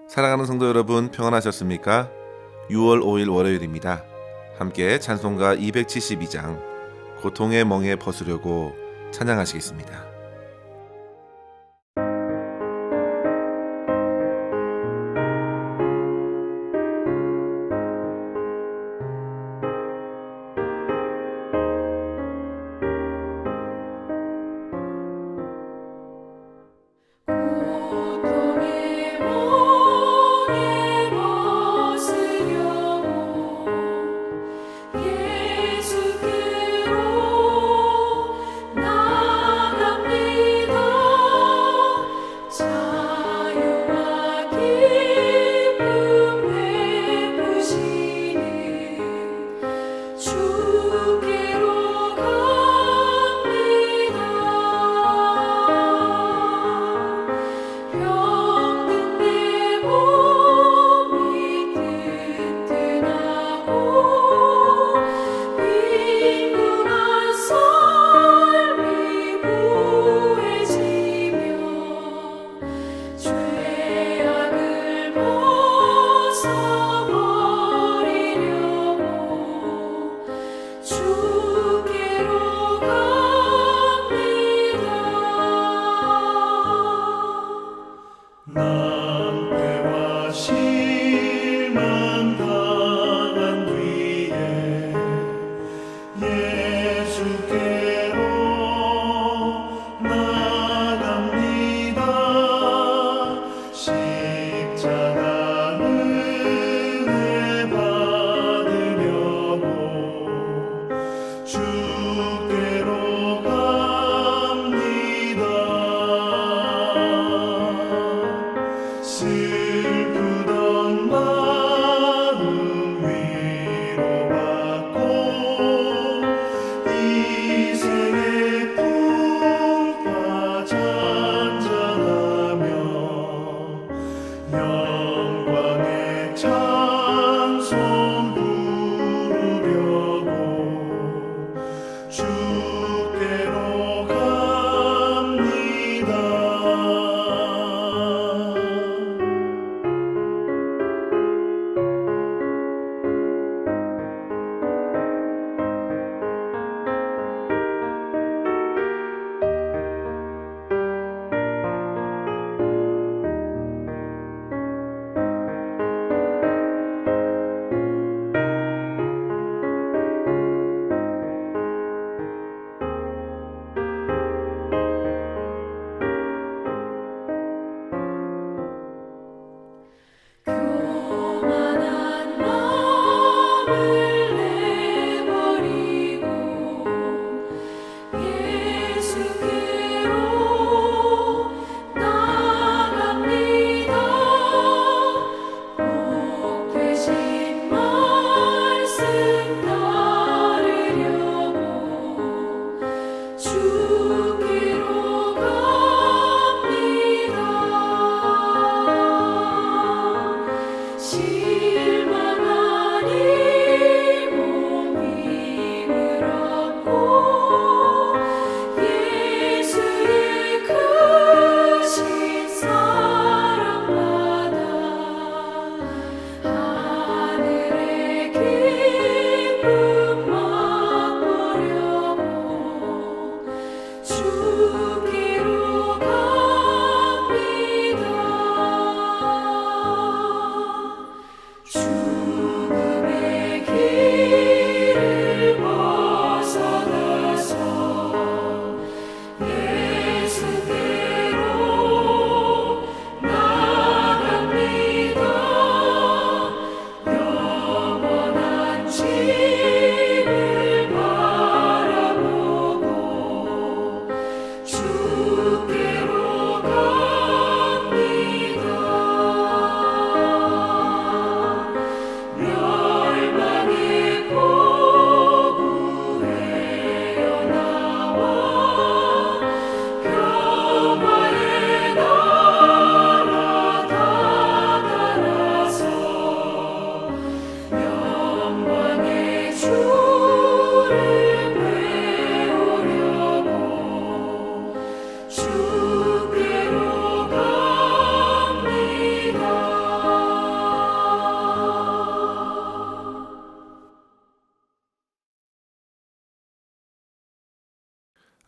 사랑하는 성도 여러분, 평안하셨습니까? 6월 5일 월요일입니다. 함께 찬송가 272장 고통의 멍에 벗으려고 찬양하시겠습니다.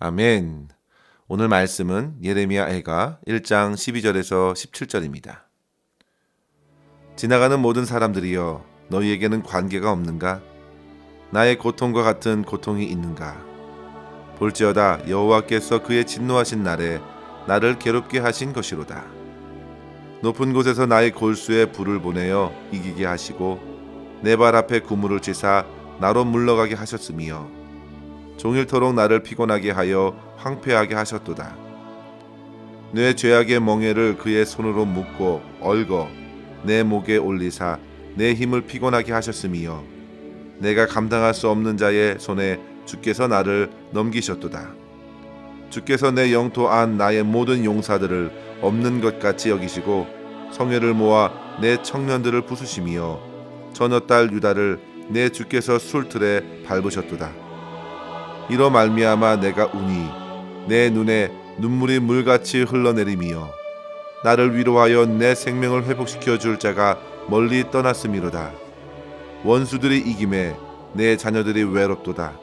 아멘. 오늘 말씀은 예레미야 애가 1장 12절에서 17절입니다. 지나가는 모든 사람들이여, 너희에게는 관계가 없는가? 나의 고통과 같은 고통이 있는가? 볼지어다 여호와께서 그의 진노하신 날에 나를 괴롭게 하신 것이로다. 높은 곳에서 나의 골수에 불을 보내어 이기게 하시고 내 발 앞에 구물을 치사 나로 물러가게 하셨으며 종일토록 나를 피곤하게 하여 황폐하게 하셨도다. 내 죄악의 멍에를 그의 손으로 묶고 얽어 내 목에 올리사 내 힘을 피곤하게 하셨으며 내가 감당할 수 없는 자의 손에 주께서 나를 넘기셨도다. 주께서 내 영토 안 나의 모든 용사들을 없는 것 같이 여기시고 성회를 모아 내 청년들을 부수시며 처녀딸 유다를 내 주께서 술틀에 밟으셨도다. 이로 말미암아 내가 우니 내 눈에 눈물이 물같이 흘러내리며 나를 위로하여 내 생명을 회복시켜 줄 자가 멀리 떠났음이로다. 원수들이 이김에 내 자녀들이 외롭도다.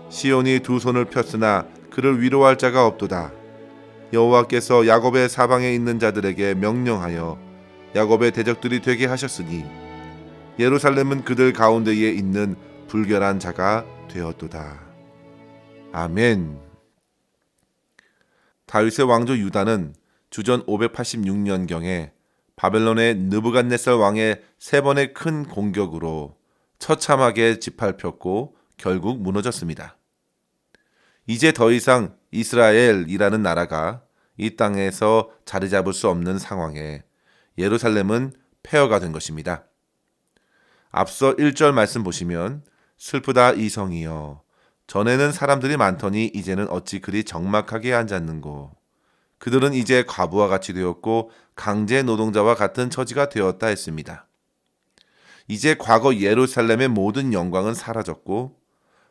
시온이 두 손을 폈으나 그를 위로할 자가 없도다. 여호와께서 야곱의 사방에 있는 자들에게 명령하여 야곱의 대적들이 되게 하셨으니 예루살렘은 그들 가운데에 있는 불결한 자가 되었도다. 아멘. 다윗의 왕조 유다는 주전 586년경에 바벨론의 느부갓네살 왕의 세 번의 큰 공격으로 처참하게 짓밟혔고 결국 무너졌습니다. 이제 더 이상 이스라엘이라는 나라가 이 땅에서 자리 잡을 수 없는 상황에 예루살렘은 폐허가 된 것입니다. 앞서 1절 말씀 보시면 슬프다 이성이여, 전에는 사람들이 많더니 이제는 어찌 그리 적막하게 앉았는고. 그들은 이제 과부와 같이 되었고 강제 노동자와 같은 처지가 되었다 했습니다. 이제 과거 예루살렘의 모든 영광은 사라졌고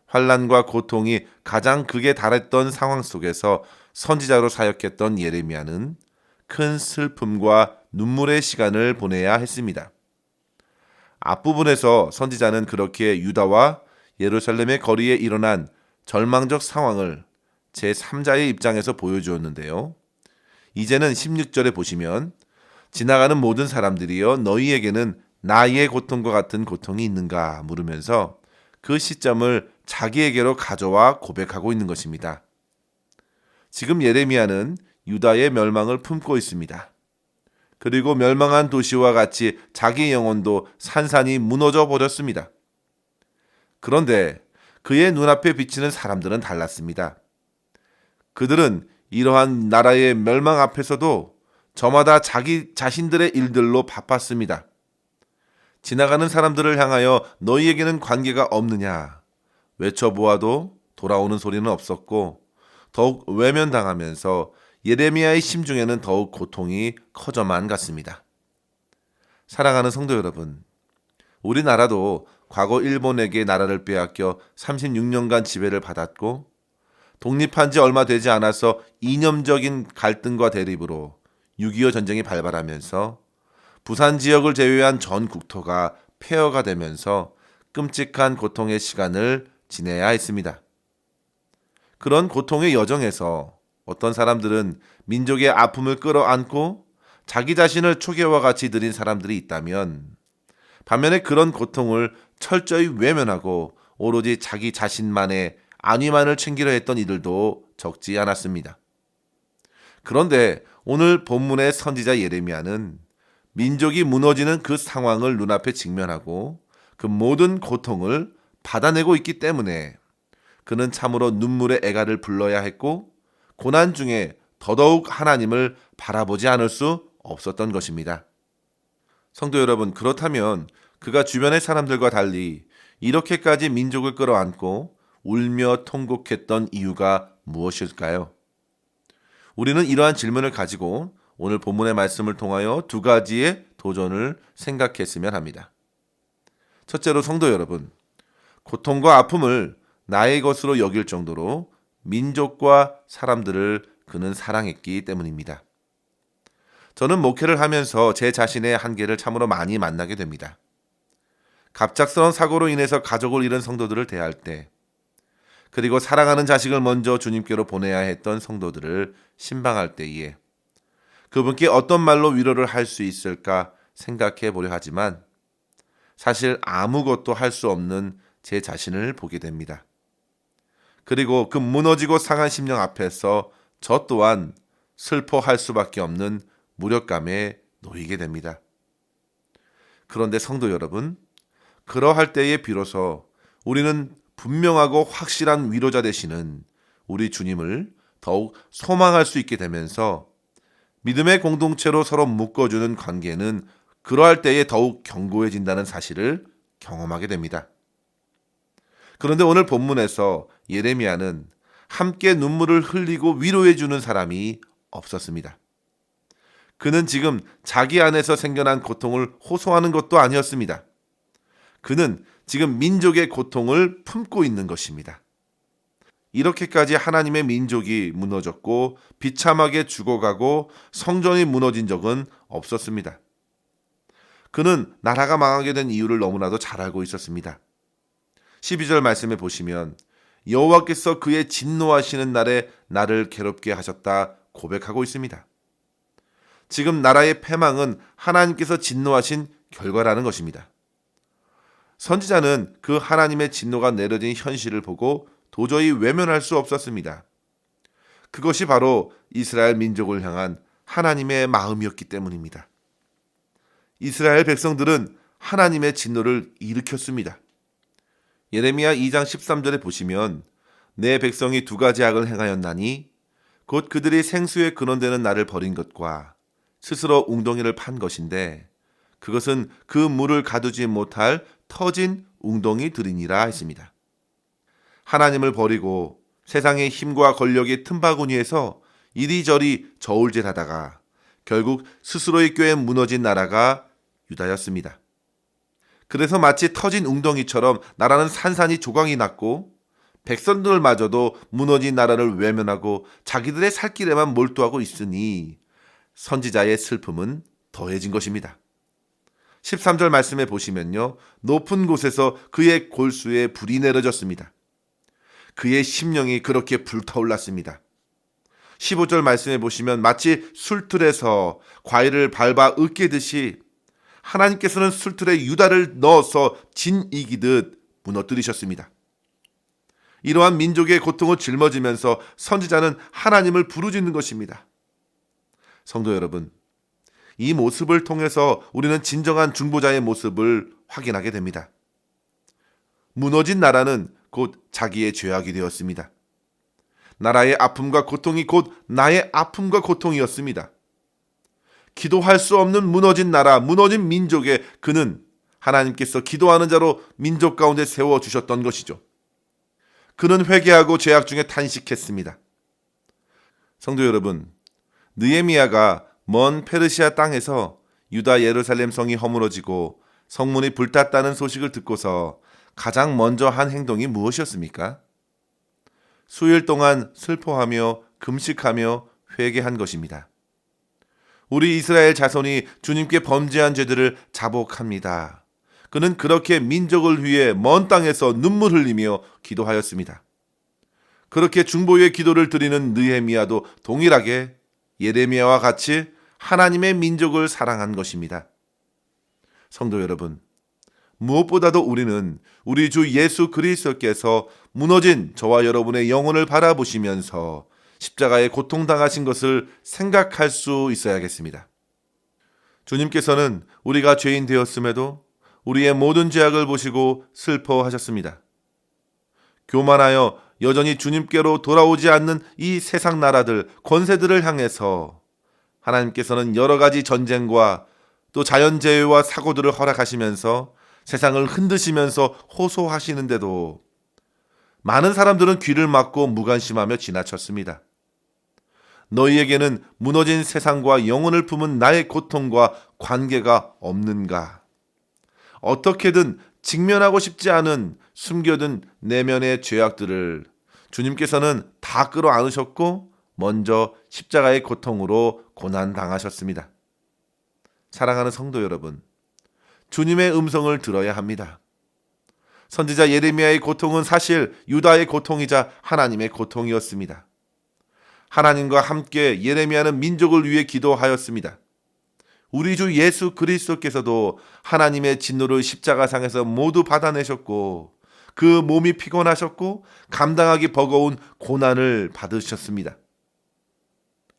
환난과 고통이 가장 극에 달했던 상황 속에서 선지자로 사역했던 예레미야는 큰 슬픔과 눈물의 시간을 보내야 했습니다. 앞부분에서 선지자는 그렇게 유다와 예루살렘의 거리에 일어난 절망적 상황을 제3자의 입장에서 보여주었는데요. 이제는 16절에 보시면 지나가는 모든 사람들이여, 너희에게는 나의 고통과 같은 고통이 있는가 물으면서 그 시점을 자기에게로 가져와 고백하고 있는 것입니다. 지금 예레미야는 유다의 멸망을 품고 있습니다. 그리고 멸망한 도시와 같이 자기 영혼도 산산이 무너져 버렸습니다. 그런데 그의 눈앞에 비치는 사람들은 달랐습니다. 그들은 이러한 나라의 멸망 앞에서도 저마다 자기 자신들의 일들로 바빴습니다. 지나가는 사람들을 향하여 너희에게는 관계가 없느냐 외쳐보아도 돌아오는 소리는 없었고 더욱 외면당하면서 예레미야의 심중에는 더욱 고통이 커져만 갔습니다. 사랑하는 성도 여러분, 우리나라도 과거 일본에게 나라를 빼앗겨 36년간 지배를 받았고 독립한 지 얼마 되지 않아서 이념적인 갈등과 대립으로 6.25 전쟁이 발발하면서 부산 지역을 제외한 전 국토가 폐허가 되면서 끔찍한 고통의 시간을 지내야 했습니다. 그런 고통의 여정에서 어떤 사람들은 민족의 아픔을 끌어안고 자기 자신을 초계와 같이 드린 사람들이 있다면, 반면에 그런 고통을 철저히 외면하고 오로지 자기 자신만의 안위만을 챙기려 했던 이들도 적지 않았습니다. 그런데 오늘 본문의 선지자 예레미야는 민족이 무너지는 그 상황을 눈앞에 직면하고 그 모든 고통을 받아내고 있기 때문에 그는 참으로 눈물의 애가를 불러야 했고 고난 중에 더더욱 하나님을 바라보지 않을 수 없었던 것입니다. 성도 여러분, 그렇다면 그가 주변의 사람들과 달리 이렇게까지 민족을 끌어안고 울며 통곡했던 이유가 무엇일까요? 우리는 이러한 질문을 가지고 오늘 본문의 말씀을 통하여 두 가지의 도전을 생각했으면 합니다. 첫째로 성도 여러분, 고통과 아픔을 나의 것으로 여길 정도로 민족과 사람들을 그는 사랑했기 때문입니다. 저는 목회를 하면서 제 자신의 한계를 참으로 많이 만나게 됩니다. 갑작스러운 사고로 인해서 가족을 잃은 성도들을 대할 때 그리고 사랑하는 자식을 먼저 주님께로 보내야 했던 성도들을 신방할 때에 그분께 어떤 말로 위로를 할 수 있을까 생각해 보려 하지만 사실 아무것도 할 수 없는 제 자신을 보게 됩니다. 그리고 그 무너지고 상한 심령 앞에서 저 또한 슬퍼할 수밖에 없는 무력감에 놓이게 됩니다. 그런데 성도 여러분, 그러할 때에 비로소 우리는 분명하고 확실한 위로자 되시는 우리 주님을 더욱 소망할 수 있게 되면서 믿음의 공동체로 서로 묶어주는 관계는 그러할 때에 더욱 견고해진다는 사실을 경험하게 됩니다. 그런데 오늘 본문에서 예레미야는 함께 눈물을 흘리고 위로해주는 사람이 없었습니다. 그는 지금 자기 안에서 생겨난 고통을 호소하는 것도 아니었습니다. 그는 지금 민족의 고통을 품고 있는 것입니다. 이렇게까지 하나님의 민족이 무너졌고 비참하게 죽어가고 성전이 무너진 적은 없었습니다. 그는 나라가 망하게 된 이유를 너무나도 잘 알고 있었습니다. 12절 말씀에 보시면 여호와께서 그의 진노하시는 날에 나를 괴롭게 하셨다 고백하고 있습니다. 지금 나라의 패망은 하나님께서 진노하신 결과라는 것입니다. 선지자는 그 하나님의 진노가 내려진 현실을 보고 도저히 외면할 수 없었습니다. 그것이 바로 이스라엘 민족을 향한 하나님의 마음이었기 때문입니다. 이스라엘 백성들은 하나님의 진노를 일으켰습니다. 예레미야 2장 13절에 보시면 내 백성이 두 가지 악을 행하였나니 곧 그들이 생수의 근원되는 나를 버린 것과 스스로 웅덩이를 판 것인데 그것은 그 물을 가두지 못할 터진 웅덩이들이니라 했습니다. 하나님을 버리고 세상의 힘과 권력의 틈바구니에서 이리저리 저울질하다가 결국 스스로의 꾀에 무너진 나라가 유다였습니다. 그래서 마치 터진 웅덩이처럼 나라는 산산이 조각이 났고 백성들마저도 무너진 나라를 외면하고 자기들의 살 길에만 몰두하고 있으니 선지자의 슬픔은 더해진 것입니다. 13절 말씀에 보시면요, 높은 곳에서 그의 골수에 불이 내려졌습니다. 그의 심령이 그렇게 불타올랐습니다. 15절 말씀에 보시면 마치 술틀에서 과일을 밟아 으깨듯이 하나님께서는 술틀에 유다를 넣어서 진이기듯 무너뜨리셨습니다. 이러한 민족의 고통을 짊어지면서 선지자는 하나님을 부르짖는 것입니다. 성도 여러분, 이 모습을 통해서 우리는 진정한 중보자의 모습을 확인하게 됩니다. 무너진 나라는 곧 자기의 죄악이 되었습니다. 나라의 아픔과 고통이 곧 나의 아픔과 고통이었습니다. 기도할 수 없는 무너진 나라, 무너진 민족에 그는 하나님께서 기도하는 자로 민족 가운데 세워주셨던 것이죠. 그는 회개하고 죄악 중에 탄식했습니다. 성도 여러분, 느헤미야가 먼 페르시아 땅에서 유다 예루살렘 성이 허물어지고 성문이 불탔다는 소식을 듣고서 가장 먼저 한 행동이 무엇이었습니까? 수일 동안 슬퍼하며 금식하며 회개한 것입니다. 우리 이스라엘 자손이 주님께 범죄한 죄들을 자복합니다. 그는 그렇게 민족을 위해 먼 땅에서 눈물 흘리며 기도하였습니다. 그렇게 중보의 기도를 드리는 느헤미야도 동일하게 예레미야와 같이 하나님의 민족을 사랑한 것입니다. 성도 여러분, 무엇보다도 우리는 우리 주 예수 그리스도께서 무너진 저와 여러분의 영혼을 바라보시면서 십자가에 고통당하신 것을 생각할 수 있어야겠습니다. 주님께서는 우리가 죄인 되었음에도 우리의 모든 죄악을 보시고 슬퍼하셨습니다. 교만하여 여전히 주님께로 돌아오지 않는 이 세상 나라들, 권세들을 향해서 하나님께서는 여러 가지 전쟁과 또 자연재해와 사고들을 허락하시면서 세상을 흔드시면서 호소하시는데도 많은 사람들은 귀를 막고 무관심하며 지나쳤습니다. 너희에게는 무너진 세상과 영혼을 품은 나의 고통과 관계가 없는가? 어떻게든 직면하고 싶지 않은 숨겨둔 내면의 죄악들을 주님께서는 다 끌어안으셨고 먼저 십자가의 고통으로 고난당하셨습니다. 사랑하는 성도 여러분, 주님의 음성을 들어야 합니다. 선지자 예레미야의 고통은 사실 유다의 고통이자 하나님의 고통이었습니다. 하나님과 함께 예레미야는 민족을 위해 기도하였습니다. 우리 주 예수 그리스도께서도 하나님의 진노를 십자가상에서 모두 받아내셨고 그 몸이 피곤하셨고 감당하기 버거운 고난을 받으셨습니다.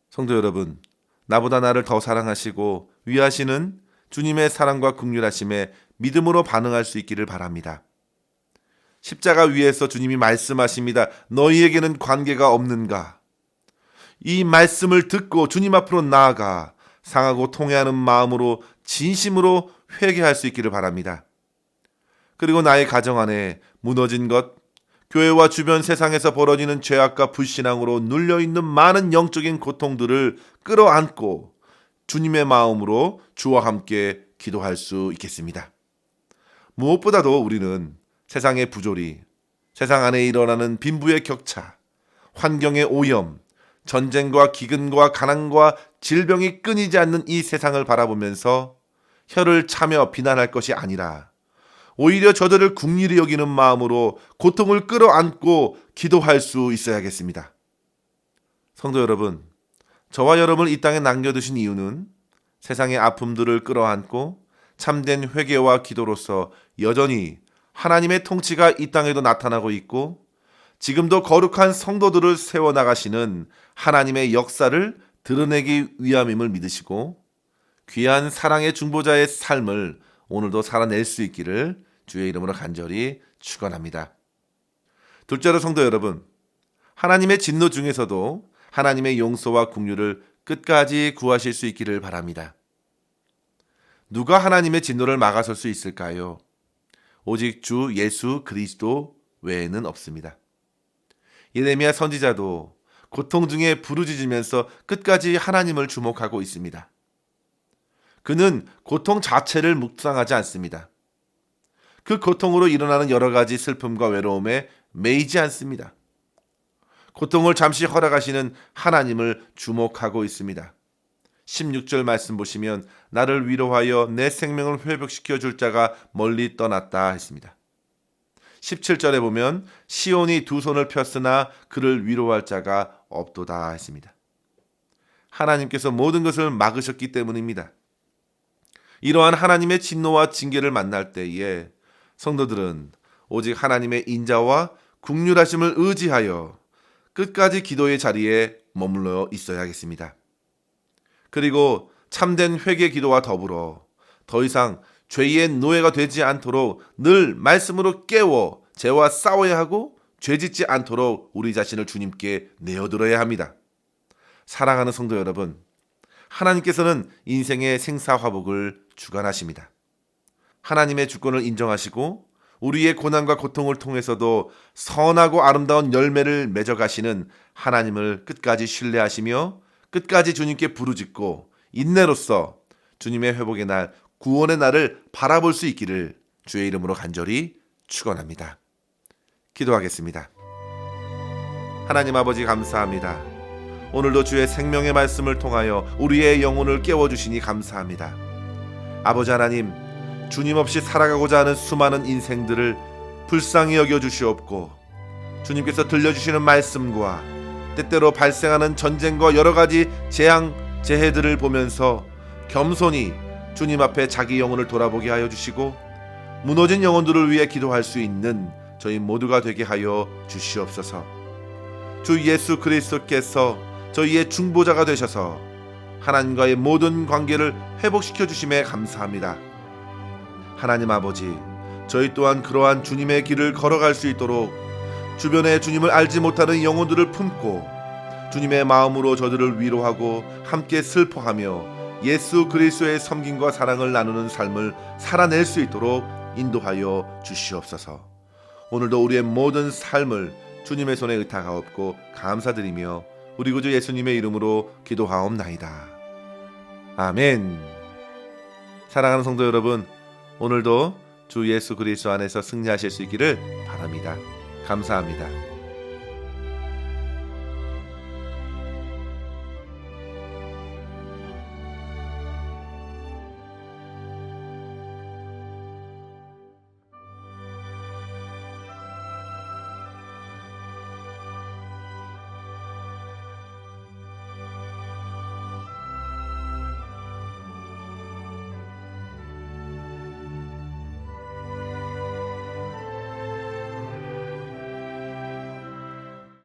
성도 여러분, 나보다 나를 더 사랑하시고 위하시는 주님의 사랑과 긍휼하심에 믿음으로 반응할 수 있기를 바랍니다. 십자가 위에서 주님이 말씀하십니다. 너희에게는 관계가 없는가? 이 말씀을 듣고 주님 앞으로 나아가 상하고 통회하는 마음으로 진심으로 회개할 수 있기를 바랍니다. 그리고 나의 가정 안에 무너진 것, 교회와 주변 세상에서 벌어지는 죄악과 불신앙으로 눌려있는 많은 영적인 고통들을 끌어안고 주님의 마음으로 주와 함께 기도할 수 있겠습니다. 무엇보다도 우리는 세상의 부조리, 세상 안에 일어나는 빈부의 격차, 환경의 오염, 전쟁과 기근과 가난과 질병이 끊이지 않는 이 세상을 바라보면서 혀를 차며 비난할 것이 아니라 오히려 저들을 긍휼히 여기는 마음으로 고통을 끌어안고 기도할 수 있어야겠습니다. 성도 여러분, 저와 여러분을 이 땅에 남겨두신 이유는 세상의 아픔들을 끌어안고 참된 회개와 기도로서 여전히 하나님의 통치가 이 땅에도 나타나고 있고 지금도 거룩한 성도들을 세워나가시는 하나님의 역사를 드러내기 위함임을 믿으시고 귀한 사랑의 중보자의 삶을 오늘도 살아낼 수 있기를 주의 이름으로 간절히 축원합니다. 둘째로 성도 여러분, 하나님의 진노 중에서도 하나님의 용서와 긍휼을 끝까지 구하실 수 있기를 바랍니다. 누가 하나님의 진노를 막아설 수 있을까요? 오직 주 예수 그리스도 외에는 없습니다. 예레미야 선지자도 고통 중에 부르짖으면서 끝까지 하나님을 주목하고 있습니다. 그는 고통 자체를 묵상하지 않습니다. 그 고통으로 일어나는 여러 가지 슬픔과 외로움에 매이지 않습니다. 고통을 잠시 허락하시는 하나님을 주목하고 있습니다. 16절 말씀 보시면 나를 위로하여 내 생명을 회복시켜 줄 자가 멀리 떠났다 했습니다. 17절에 보면 시온이 두 손을 폈으나 그를 위로할 자가 없도다 했습니다. 하나님께서 모든 것을 막으셨기 때문입니다. 이러한 하나님의 진노와 징계를 만날 때에 성도들은 오직 하나님의 인자와 긍휼하심을 의지하여 끝까지 기도의 자리에 머물러 있어야겠습니다. 그리고 참된 회개 기도와 더불어 더 이상 죄의 노예가 되지 않도록 늘 말씀으로 깨워 죄와 싸워야 하고 죄짓지 않도록 우리 자신을 주님께 내어드려야 합니다. 사랑하는 성도 여러분, 하나님께서는 인생의 생사화복을 주관하십니다. 하나님의 주권을 인정하시고 우리의 고난과 고통을 통해서도 선하고 아름다운 열매를 맺어가시는 하나님을 끝까지 신뢰하시며 끝까지 주님께 부르짖고 인내로써 주님의 회복의 날, 구원의 날을 바라볼 수 있기를 주의 이름으로 간절히 축원합니다. 기도하겠습니다. 하나님 아버지 감사합니다. 오늘도 주의 생명의 말씀을 통하여 우리의 영혼을 깨워주시니 감사합니다. 아버지 하나님, 주님 없이 살아가고자 하는 수많은 인생들을 불쌍히 여겨주시옵고 주님께서 들려주시는 말씀과 때때로 발생하는 전쟁과 여러 가지 재앙, 재해들을 보면서 겸손히 주님 앞에 자기 영혼을 돌아보게 하여 주시고 무너진 영혼들을 위해 기도할 수 있는 저희 모두가 되게 하여 주시옵소서. 주 예수 그리스도께서 저희의 중보자가 되셔서 하나님과의 모든 관계를 회복시켜 주심에 감사합니다. 하나님 아버지, 저희 또한 그러한 주님의 길을 걸어갈 수 있도록 주변에 주님을 알지 못하는 영혼들을 품고 주님의 마음으로 저들을 위로하고 함께 슬퍼하며 예수 그리스도의 섬김과 사랑을 나누는 삶을 살아낼 수 있도록 인도하여 주시옵소서. 오늘도 우리의 모든 삶을 주님의 손에 의탁하옵고 감사드리며 우리 구주 예수님의 이름으로 기도하옵나이다. 아멘. 사랑하는 성도 여러분, 오늘도 주 예수 그리스도 안에서 승리하실 수 있기를 바랍니다. 감사합니다.